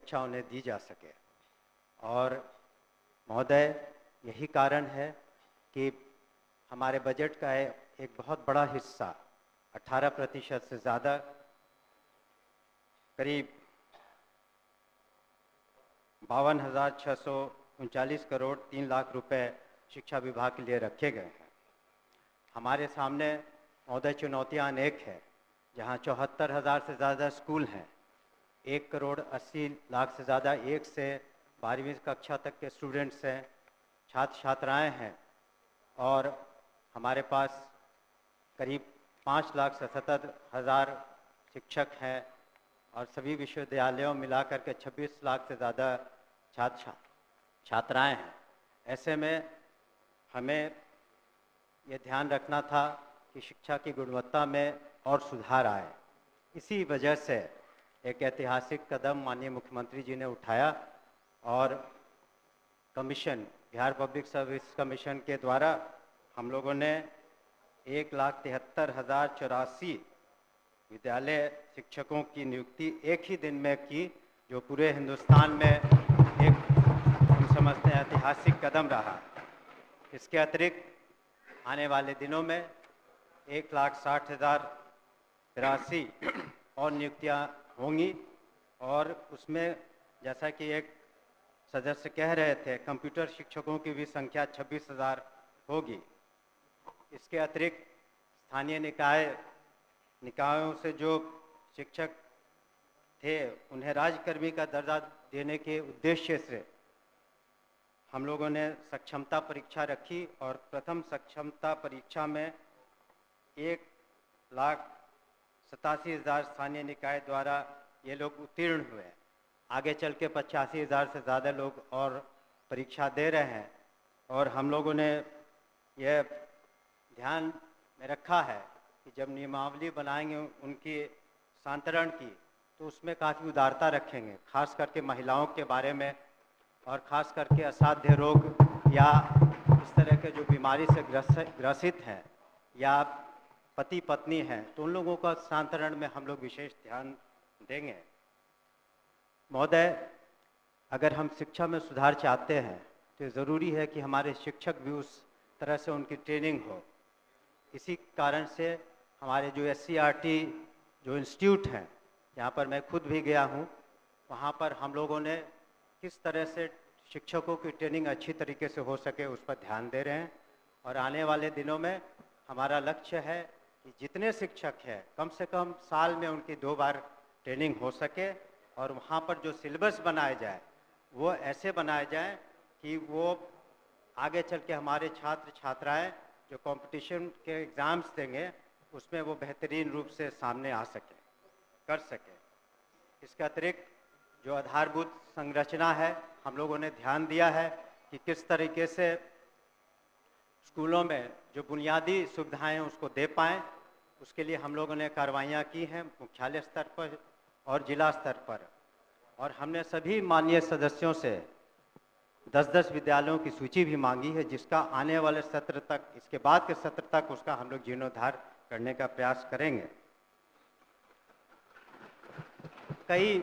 शिक्षा उन्हें दी जा सके। और महोदय, यही कारण है कि हमारे बजट का एक बहुत बड़ा हिस्सा 18% से ज़्यादा, करीब 52,639 करोड़ 3 लाख रुपए शिक्षा विभाग के लिए रखे गए हैं। हमारे सामने महोदय चुनौतियां अनेक हैं, जहां 74,000 से ज़्यादा स्कूल हैं, 1,80,00,000 से ज़्यादा 1 से 12वीं कक्षा तक के स्टूडेंट्स हैं, छात्र छात्राएं हैं, और हमारे पास करीब 5,77,000 शिक्षक हैं, और सभी विश्वविद्यालयों मिलाकर के 26 लाख से ज़्यादा छात्र छात्राएं हैं। ऐसे में हमें ये ध्यान रखना था कि शिक्षा की गुणवत्ता में और सुधार आए। इसी वजह से एक ऐतिहासिक कदम माननीय मुख्यमंत्री जी ने उठाया और commission, Bihar public service commission के द्वारा हम लोगों ने 1,73,084 विद्यालय शिक्षकों की नियुक्ति एक ही दिन में की, जो पूरे हिंदुस्तान में एक हम समझते हैं ऐतिहासिक कदम रहा। इसके अतिरिक्त आने वाले दिनों में 1,60,083 और नियुक्तियां होंगी, और उसमें जैसा कि एक सदस्य कह रहे थे, कंप्यूटर शिक्षकों की भी संख्या 26,000 होगी। इसके अतिरिक्त स्थानीय निकायों से जो शिक्षक थे उन्हें राज्यकर्मी का दर्जा देने के उद्देश्य से हम लोगों ने सक्षमता परीक्षा रखी, और प्रथम सक्षमता परीक्षा में 1,87,000 स्थानीय निकाय द्वारा ये लोग उत्तीर्ण हुए। आगे चल के 85,000 से ज़्यादा लोग और परीक्षा दे रहे हैं, और हम लोगों ने यह ध्यान में रखा है कि जब नियमावली बनाएंगे उनकी सांतरण की, तो उसमें काफ़ी उदारता रखेंगे, खास करके महिलाओं के बारे में, और ख़ास करके असाध्य रोग या इस तरह के जो बीमारी से ग्रसित हैं या पति पत्नी हैं, तो उन लोगों का सांतरण में हम लोग विशेष ध्यान देंगे। महोदय, अगर हम शिक्षा में सुधार चाहते हैं तो ज़रूरी है कि हमारे शिक्षक भी उस तरह से उनकी ट्रेनिंग हो। इसी कारण से हमारे जो SCERT जो इंस्टीट्यूट हैं, यहाँ पर मैं खुद भी गया हूँ, वहाँ पर हम लोगों ने किस तरह से शिक्षकों की ट्रेनिंग अच्छी तरीके से हो सके उस पर ध्यान दे रहे हैं। और आने वाले दिनों में हमारा लक्ष्य है कि जितने शिक्षक हैं कम से कम साल में उनकी 2 बार ट्रेनिंग हो सके, और वहाँ पर जो सिलेबस बनाए जाए वो ऐसे बनाए जाए कि वो आगे चल के हमारे छात्र छात्राएँ जो कंपटीशन के एग्ज़ाम्स देंगे उसमें वो बेहतरीन रूप से सामने आ सके, कर सके। इसके अतिरिक्त जो आधारभूत संरचना है, हम लोगों ने ध्यान दिया है कि किस तरीके से स्कूलों में जो बुनियादी सुविधाएं उसको दे पाएँ। उसके लिए हम लोगों ने कार्रवाइयाँ की हैं मुख्यालय स्तर पर और जिला स्तर पर, और हमने सभी माननीय सदस्यों से 10-10 विद्यालयों की सूची भी मांगी है, जिसका आने वाले सत्र तक, इसके बाद के सत्र तक उसका हम लोग जीर्णोद्धार करने का प्रयास करेंगे। कई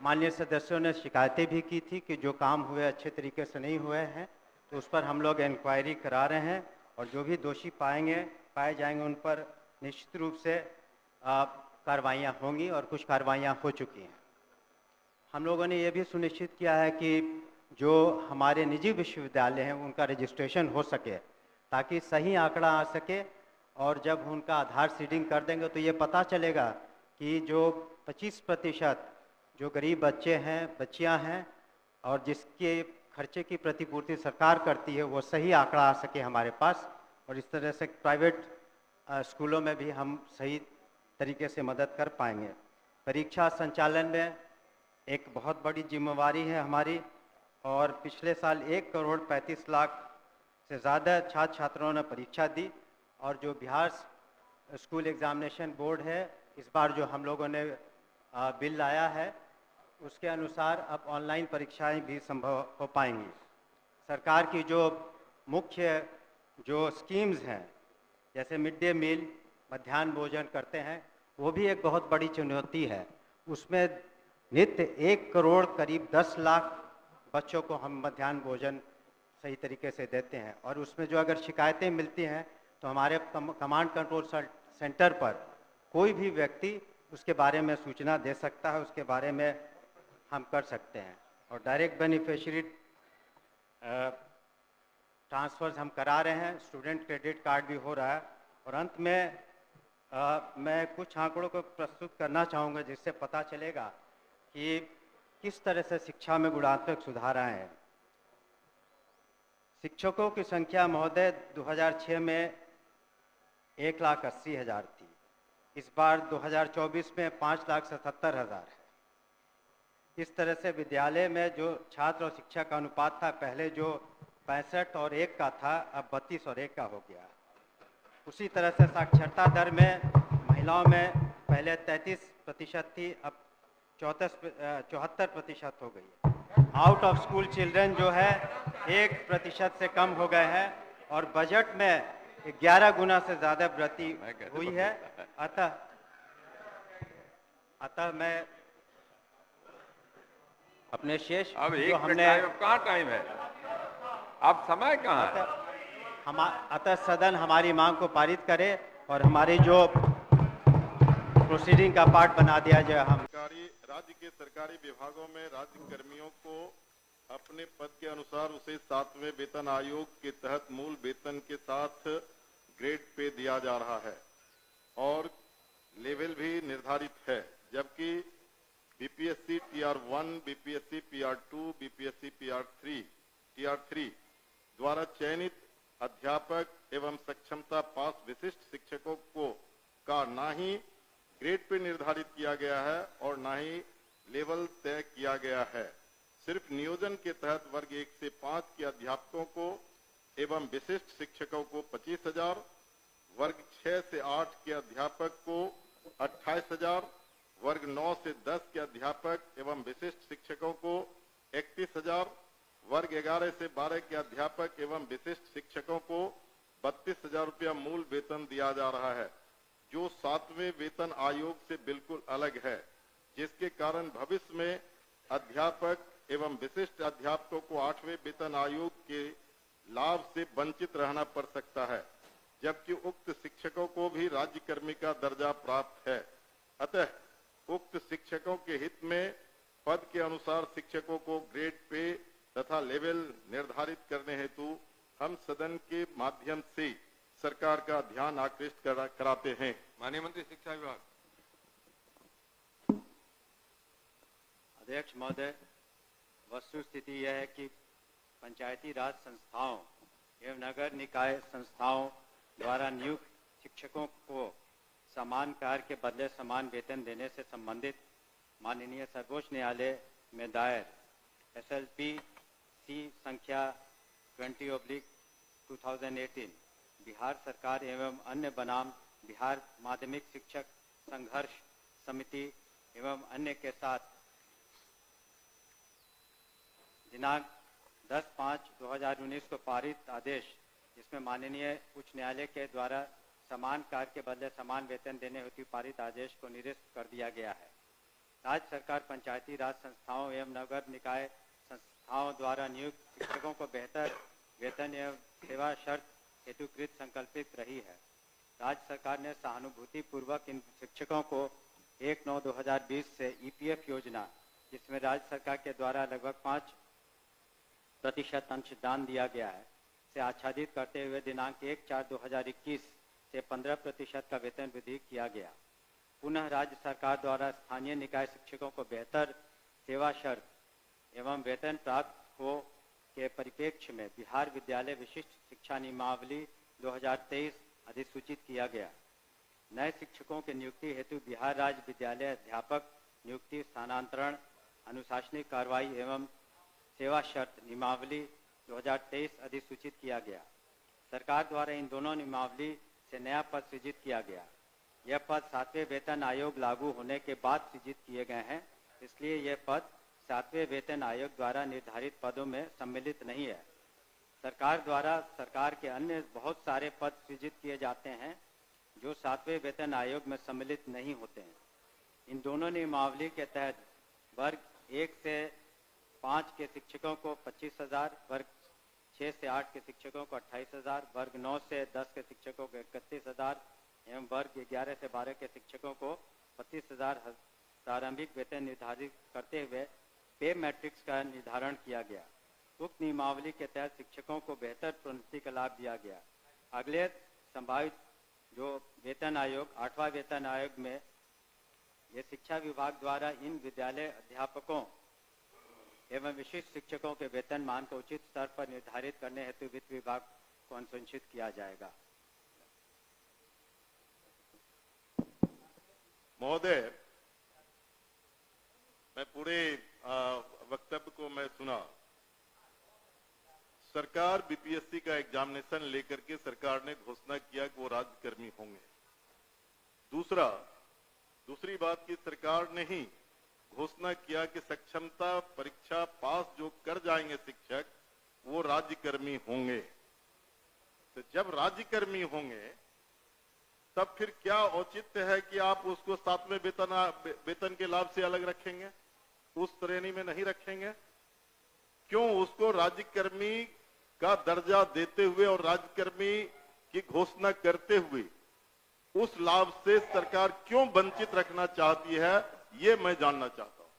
माननीय सदस्यों ने शिकायतें भी की थी कि जो काम हुए अच्छे तरीके से नहीं हुए हैं, तो उस पर हम लोग इंक्वायरी करा रहे हैं, और जो भी दोषी पाए जाएंगे उन पर निश्चित रूप से कार्रवाइयाँ होंगी, और कुछ कार्रवाइयाँ हो चुकी हैं। हम लोगों ने ये भी सुनिश्चित किया है कि जो हमारे निजी विश्वविद्यालय हैं उनका रजिस्ट्रेशन हो सके, ताकि सही आंकड़ा आ सके, और जब उनका आधार सीडिंग कर देंगे तो ये पता चलेगा कि जो 25% जो गरीब बच्चे हैं, बच्चियां हैं, और जिसके खर्चे की प्रतिपूर्ति सरकार करती है, वो सही आंकड़ा आ सके हमारे पास, और इस तरह से प्राइवेट स्कूलों में भी हम सही तरीके से मदद कर पाएंगे। परीक्षा संचालन में एक बहुत बड़ी जिम्मेवारी है हमारी, और पिछले साल 1,35,00,000 से ज़्यादा छात्र छात्राओं ने परीक्षा दी, और जो बिहार स्कूल एग्जामिनेशन बोर्ड है, इस बार जो हम लोगों ने बिल लाया है उसके अनुसार अब ऑनलाइन परीक्षाएं भी संभव हो पाएंगी। सरकार की जो मुख्य जो स्कीम्स हैं, जैसे मिड डे मील, मध्याह्न भोजन करते हैं, वो भी एक बहुत बड़ी चुनौती है। उसमें नित्य 1 करोड़ करीब 10 लाख बच्चों को हम मध्याह्न भोजन सही तरीके से देते हैं। और उसमें जो अगर शिकायतें मिलती हैं तो हमारे कमांड कंट्रोल सेंटर पर कोई भी व्यक्ति उसके बारे में सूचना दे सकता है, उसके बारे में हम कर सकते हैं। और डायरेक्ट बेनिफिशियरी ट्रांसफर्स हम करा रहे हैं, स्टूडेंट क्रेडिट कार्ड भी हो रहा है। और अंत में मैं कुछ आंकड़ों को प्रस्तुत करना चाहूँगा जिससे पता चलेगा कि किस तरह से शिक्षा में गुणात्मक सुधार आए हैं। शिक्षकों की संख्या महोदय 2006 में 1,80,000 थी। इस बार 2024 में 5,77,000 है। इस तरह से विद्यालय में जो छात्र और शिक्षक का अनुपात था, पहले जो 65 और 1 का था, अब 32 और 1 का हो गया। उसी तरह से साक्षरता दर में महिलाओं में पहले 33% थी, अब 74% हो गई है। आउट ऑफ स्कूल चिल्ड्रन जो है 1% से कम हो गए हैं और बजट में 11 गुना से ज़्यादा वृद्धि हुई है। अतः मैं अपने शेष अब जो हमने कहाँ टाइम है, अब समय कहाँ है? अतः सदन हमारी मांग को पारित करे और हमारी जो प्रोसीडिंग का पार्ट बना दिया जाए। हम राज्य के सरकारी विभागों में राज्य कर्मियों को अपने पद के अनुसार उसे 7वें वेतन आयोग के तहत मूल वेतन के साथ ग्रेड पे दिया जा रहा है और लेवल भी निर्धारित है, जबकि बीपीएससी टीआर1, बीपीएससी पीआर2, बीपीएससी टीआर3 द्वारा चयनित अध्यापक एवं सक्षमता पास विशिष्ट शिक्षकों को का ना ही ग्रेड पे निर्धारित किया गया है और ना ही लेवल तय किया गया है। सिर्फ नियोजन के तहत वर्ग 1 से 5 के अध्यापकों को एवं विशिष्ट शिक्षकों को 25,000, वर्ग 6 से 8 के अध्यापक को 28,000, वर्ग 9 से 10 के अध्यापक एवं विशिष्ट शिक्षकों को 31,000, वर्ग 11 से 12 के अध्यापक एवं विशिष्ट शिक्षकों को 32,000 रुपया मूल वेतन दिया जा रहा है, जो 7वें वेतन आयोग से बिल्कुल अलग है, जिसके कारण भविष्य में अध्यापक एवं विशिष्ट अध्यापकों को 8वें वेतन आयोग के लाभ से वंचित रहना पड़ सकता है, जबकि उक्त शिक्षकों को भी राज्य कर्मी का दर्जा प्राप्त है। अतः उक्त शिक्षकों के हित में पद के अनुसार शिक्षकों को ग्रेड पे तथा लेवल निर्धारित करने हेतु हम सदन के माध्यम से सरकार का ध्यान आकृष्ट कराते हैं। माननीय मंत्री शिक्षा विभाग। अध्यक्ष महोदय, वस्तु स्थिति यह है कि पंचायती राज संस्थाओं एवं नगर निकाय संस्थाओं द्वारा नियुक्त शिक्षकों को समान कार्य के बदले समान वेतन देने से संबंधित माननीय सर्वोच्च न्यायालय में दायर SLP-C संख्या 20/2018 बिहार सरकार एवं अन्य बनाम बिहार माध्यमिक शिक्षक संघर्ष समिति एवं अन्य के साथ दिनांक 10/5/2019 को पारित आदेश, जिसमें माननीय उच्च न्यायालय के द्वारा समान कार्य के बदले समान वेतन देने हेतु पारित आदेश को निरस्त कर दिया गया है। राज्य सरकार पंचायती राज संस्थाओं एवं नगर निकाय संस्थाओं द्वारा नियुक्त शिक्षकों को बेहतर वेतन एवं सेवा शर्त हेतुकृत संकल्पित रही है। राज्य सरकार ने सहानुभूति पूर्वक इन शिक्षकों को 1/9/2020 से EPF योजना, जिसमें राज्य सरकार के द्वारा लगभग 5% अंशदान दिया गया है, से आच्छादित करते हुए दिनांक 1/4/2021 से 15% का वेतन वृद्धि किया गया। पुनः राज्य सरकार द्वारा स्थानीय निकाय शिक्षकों को बेहतर सेवा शर्त एवं वेतन प्राप्त हो के परिप्रेक्ष्य में बिहार विद्यालय विशिष्ट शिक्षा नियमावली 2023 अधिसूचित किया गया। नए शिक्षकों के नियुक्ति हेतु बिहार राज्य विद्यालय अध्यापक नियुक्ति, स्थानांतरण, अनुशासनिक कार्रवाई एवं सेवा शर्त नियमावली 2023 अधिसूचित किया गया। सरकार द्वारा इन दोनों नियमावली से नया पद सृजित किया गया। यह पद 7वें वेतन आयोग लागू होने के बाद सृजित किए गए हैं, इसलिए यह पद 7वें वेतन आयोग द्वारा निर्धारित पदों में सम्मिलित नहीं है। सरकार द्वारा सरकार के अन्य बहुत सारे पद सृजित किए जाते हैं जो 7वें वेतन आयोग में सम्मिलित नहीं होते हैं। इन दोनों नियमावली के तहत वर्ग 1 से 5 के शिक्षकों को 25,000, वर्ग 6 से 8 के शिक्षकों को 28,000, वर्ग 9 से 10 के शिक्षकों को 31,000 एवं वर्ग 11 से 12 के शिक्षकों को 25,000 प्रारंभिक वेतन निर्धारित करते हुए पे मैट्रिक्स का निर्धारण किया गया। उक्त नियमावली के तहत शिक्षकों को बेहतर प्रोन्नति का लाभ दिया गया। अगले संभावित जो वेतन आयोग 8वां वेतन आयोग में ये शिक्षा विभाग द्वारा इन विद्यालय अध्यापकों एवं विशिष्ट शिक्षकों के वेतन मान को उचित स्तर पर निर्धारित करने हेतु वित्त विभाग को अनुशंसित किया जाएगा। महोदय, मैं पूरे वक्तव्य को मैं सुना। सरकार बीपीएससी का एग्जामिनेशन लेकर के सरकार ने घोषणा किया कि वो राज्यकर्मी होंगे। दूसरी बात की सरकार ने ही घोषणा किया कि सक्षमता परीक्षा पास जो कर जाएंगे शिक्षक वो राज्यकर्मी होंगे। तो जब राज्यकर्मी होंगे तब फिर क्या औचित्य है कि आप उसको 7वें वेतन के लाभ से अलग रखेंगे, उस श्रेणी में नहीं रखेंगे? क्यों उसको राज्यकर्मी का दर्जा देते हुए और राज्यकर्मी की घोषणा करते हुए उस लाभ से सरकार क्यों वंचित रखना चाहती है, ये मैं जानना चाहता हूं।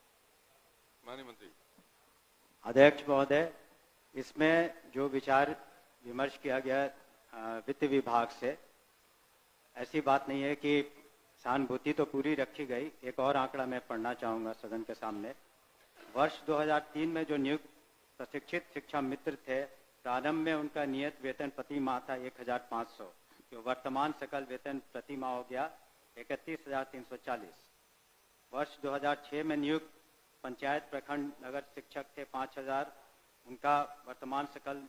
माननीय मंत्री। अध्यक्ष महोदय, इसमें जो विचार विमर्श किया गया वित्त विभाग से, ऐसी बात नहीं है कि सहानुभूति तो पूरी रखी गई। एक और आंकड़ा मैं पढ़ना चाहूंगा सदन के सामने। वर्ष 2003 में जो नियुक्त प्रशिक्षित शिक्षा मित्र थे, प्रारंभ में उनका नियत वेतन प्रति माह था 1,500, जो वर्तमान सकल वेतन प्रति माह हो गया 31,340। वर्ष 2006 में नियुक्त पंचायत प्रखंड नगर शिक्षक थे 5,000, उनका वर्तमान सकल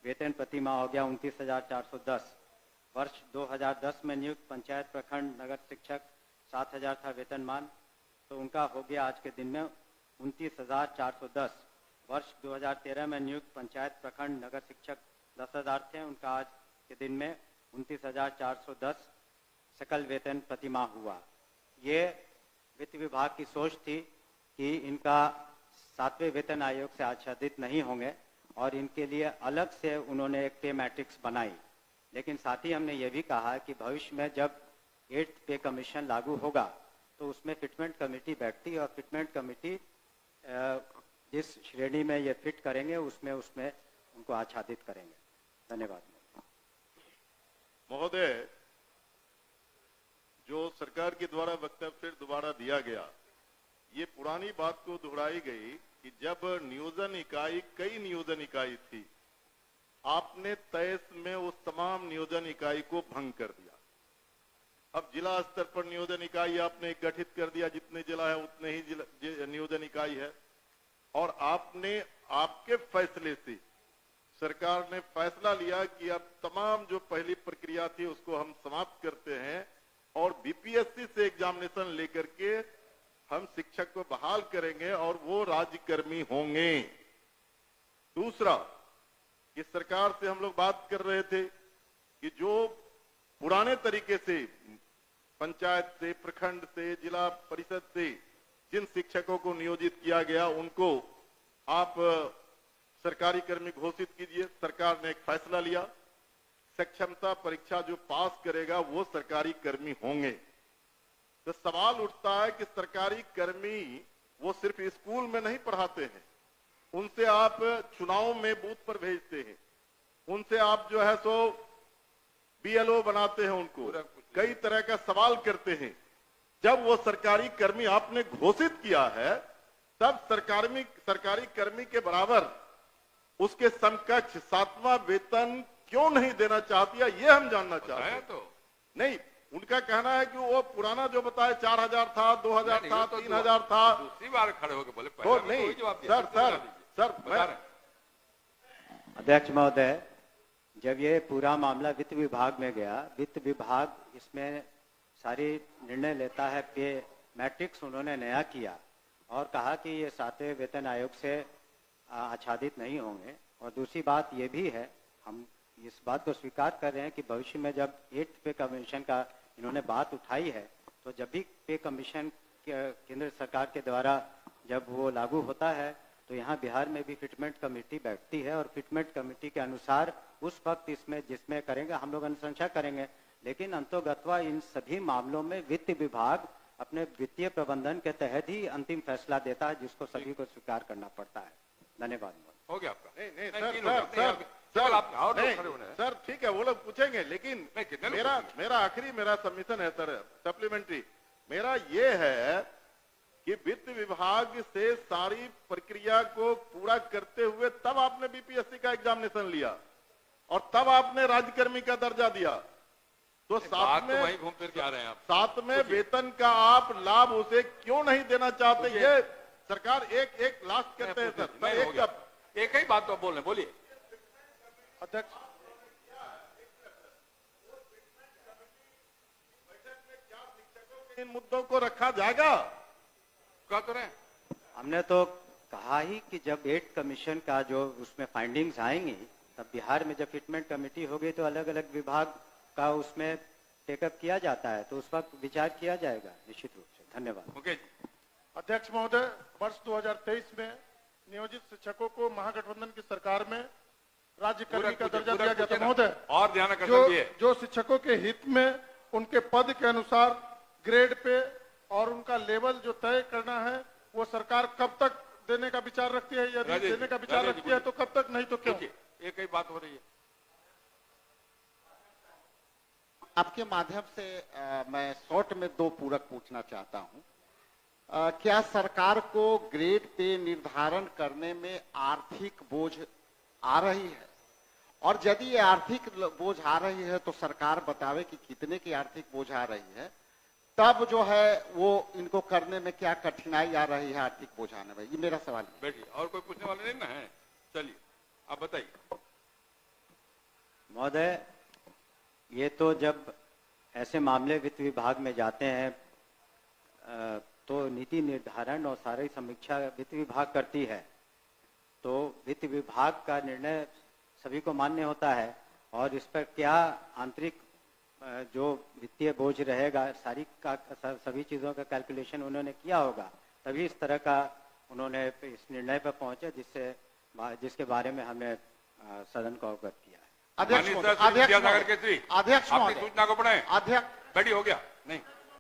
वेतन प्रति माह हो गया 29,410। वर्ष 2010 में नियुक्त पंचायत प्रखंड नगर शिक्षक 7,000 था वेतनमान, तो उनका हो गया आज के दिन में 29,410। वर्ष 2013 में नियुक्त पंचायत प्रखंड नगर शिक्षक 10,000 थे, उनका आज के दिन में 29,410 सकल वेतन प्रति माह हुआ। ये वित्त विभाग की सोच थी कि इनका 7वें वेतन आयोग से आच्छादित नहीं होंगे और इनके लिए अलग से उन्होंने एक पे मैट्रिक्स बनाई। लेकिन साथ ही हमने ये भी कहा कि भविष्य में जब 8th पे कमीशन लागू होगा तो उसमें फिटमेंट कमेटी बैठती है और फिटमेंट कमेटी जिस श्रेणी में ये फिट करेंगे उसमें उनको आच्छादित करेंगे। धन्यवाद महोदय। जो सरकार के द्वारा वक्तव्य फिर दोबारा दिया गया, ये पुरानी बात को दोहराई गई कि जब नियोजन इकाई कई नियोजन इकाई थी, आपने 23 में उस तमाम नियोजन इकाई को भंग कर दिया। अब जिला स्तर पर नियोजन इकाई आपने गठित कर दिया, जितने जिला है उतने ही नियोजन इकाई है। और आपने आपके फैसले से सरकार ने फैसला लिया कि अब तमाम जो पहली प्रक्रिया थी उसको हम समाप्त करते हैं और बीपीएससी से एग्जामिनेशन लेकर के हम शिक्षक को बहाल करेंगे और वो राज्यकर्मी होंगे। दूसरा, कि सरकार से हम लोग बात कर रहे थे कि जो पुराने तरीके से पंचायत से, प्रखंड से, जिला परिषद से जिन शिक्षकों को नियोजित किया गया उनको आप सरकारी कर्मी घोषित कीजिए। सरकार ने एक फैसला लिया, सक्षमता परीक्षा जो पास करेगा वो सरकारी कर्मी होंगे। तो सवाल उठता है कि सरकारी कर्मी वो सिर्फ स्कूल में नहीं पढ़ाते हैं, उनसे आप चुनाव में बूथ पर भेजते हैं, उनसे आप जो है सो बीएलओ बनाते हैं, उनको कई तरह का सवाल करते हैं। जब वो सरकारी कर्मी आपने घोषित किया है तब सरकारी कर्मी के बराबर उसके समकक्ष 7वां वेतन क्यों नहीं देना चाहती है, ये हम जानना चाहते हैं। तो नहीं, उनका कहना है कि वो पुराना जो बताया 4,000 था, 2,000 था, 3,000 था। दूसरी बार खड़े होकर बोले तो नहीं सर अध्यक्ष महोदय, जब ये पूरा मामला वित्त विभाग में गया, वित्त विभाग इसमें सारी निर्णय लेता है। पे मैट्रिक्स उन्होंने नया किया और कहा कि ये 7वें वेतन आयोग से आच्छादित नहीं होंगे। और दूसरी बात ये भी है, हम इस बात को स्वीकार कर रहे हैं कि भविष्य में जब 8th पे कमीशन का इन्होंने बात उठाई है तो जब भी पे कमीशन केंद्र सरकार के द्वारा जब वो लागू होता है तो यहाँ बिहार में भी फिटमेंट कमेटी बैठती है और फिटमेंट कमेटी के अनुसार उस वक्त इसमें जिसमें करेंगे हम लोग अनुशंसा करेंगे, लेकिन अंतोगत्वा इन सभी मामलों में वित्त विभाग अपने वित्तीय प्रबंधन के तहत ही अंतिम फैसला देता है, जिसको सभी को स्वीकार करना पड़ता है। धन्यवाद। हो गया आपका? नहीं सर ठीक है, वो लोग पूछेंगे, लेकिन मेरा सबमिशन है सर, सप्लीमेंट्री मेरा ये है कि वित्त विभाग से सारी प्रक्रिया को पूरा करते हुए तब आपने बीपीएससी का एग्जामिनेशन लिया और तब आपने राज्यकर्मी का दर्जा दिया, तो साथ में वहीं घूम फिर के आ रहे हैं आप। साथ में वेतन का आप लाभ उसे क्यों नहीं देना चाहते? ये सरकार एक लास्ट करते हैं सर, एक ही बात तो बोल रहे, बोलिए अध्यक्ष। इन मुद्दों को रखा जाएगा? कह तो रहे, हमने तो कहा ही कि जब 8 कमीशन का जो उसमें फाइंडिंग्स आएंगी तब बिहार में जब फिटमेंट कमेटी होगी तो अलग अलग विभाग का उसमें टेकअप किया जाता है, तो उस वक्त विचार किया जाएगा निश्चित रूप से। धन्यवाद। ओके। अध्यक्ष महोदय, वर्ष 2023 में नियोजित शिक्षकों को महागठबंधन की सरकार में राज्यकर्मी का दर्जा दिया गया था महोदय, और ध्यान रखिए जो शिक्षकों के हित में उनके पद के अनुसार ग्रेड पे और उनका लेवल जो तय करना है वो सरकार कब तक देने का विचार रखती है? यदि देने का विचार रखती है तो कब तक, नहीं तो क्यों? एक ही बात हो रही है। आपके माध्यम से मैं शॉर्ट में 2 पूरक पूछना चाहता हूं। क्या सरकार को ग्रेड पे निर्धारण करने में आर्थिक बोझ आ रही है? और यदि ये आर्थिक बोझ आ रही है तो सरकार बतावे कि कितने की आर्थिक बोझ आ रही है, तब जो है वो इनको करने में क्या कठिनाई आ रही है आर्थिक बोझ आने में? ये मेरा सवाल है। बैठिए, और कोई पूछने वाले नहीं ना है? चलिए आप बताइए। महोदय, ये तो जब ऐसे मामले वित्त विभाग में जाते हैं तो नीति निर्धारण और सारी समीक्षा वित्त विभाग करती है, तो वित्त विभाग का निर्णय सभी को मान्य होता है और इस पर क्या आंतरिक जो वित्तीय बोझ रहेगा सभी चीज़ों का कैलकुलेशन उन्होंने किया होगा, तभी इस तरह का उन्होंने इस निर्णय पर पहुंचे जिसके बारे में हमने सदन को अवगत किया है। अध्यक्ष सूचना को पढ़े। अध्यक्ष बैठी हो गया नहीं